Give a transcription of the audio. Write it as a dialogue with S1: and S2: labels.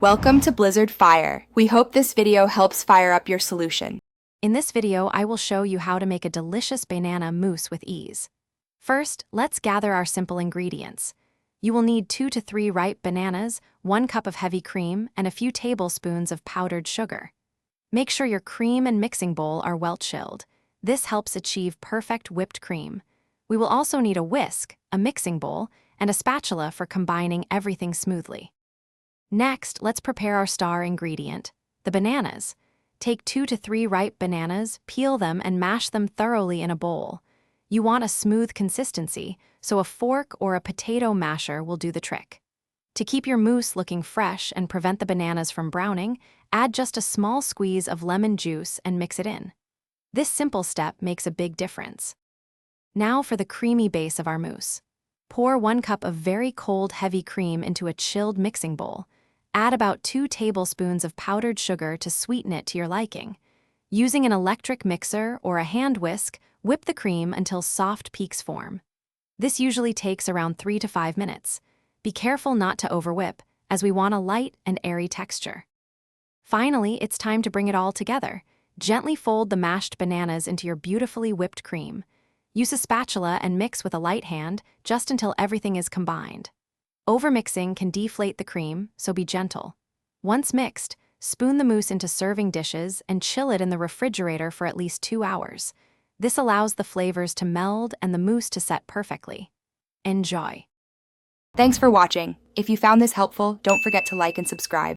S1: Welcome to Blizzard Fire. We hope this video helps fire up your solution.
S2: In this video, I will show you how to make a delicious banana mousse with ease. First, let's gather our simple ingredients. You will need 2 to 3 ripe bananas, 1 cup of heavy cream, and a few tablespoons of powdered sugar. Make sure your cream and mixing bowl are well chilled. This helps achieve perfect whipped cream. We will also need a whisk, a mixing bowl, and a spatula for combining everything smoothly. Next, let's prepare our star ingredient, the bananas. Take 2 to 3 ripe bananas, peel them, and mash them thoroughly in a bowl. You want a smooth consistency, so a fork or a potato masher will do the trick. To keep your mousse looking fresh and prevent the bananas from browning, add just a small squeeze of lemon juice and mix it in. This simple step makes a big difference. Now for the creamy base of our mousse. Pour 1 cup of very cold heavy cream into a chilled mixing bowl. Add about 2 tablespoons of powdered sugar to sweeten it to your liking. Using an electric mixer or a hand whisk, whip the cream until soft peaks form. This usually takes around 3 to 5 minutes. Be careful not to overwhip, as we want a light and airy texture. Finally, it's time to bring it all together. Gently fold the mashed bananas into your beautifully whipped cream. Use a spatula and mix with a light hand just until everything is combined. Overmixing can deflate the cream, so be gentle. Once mixed, spoon the mousse into serving dishes and chill it in the refrigerator for at least 2 hours. This allows the flavors to meld and the mousse to set perfectly. Enjoy!
S1: Thanks for watching. If you found this helpful, don't forget to like and subscribe.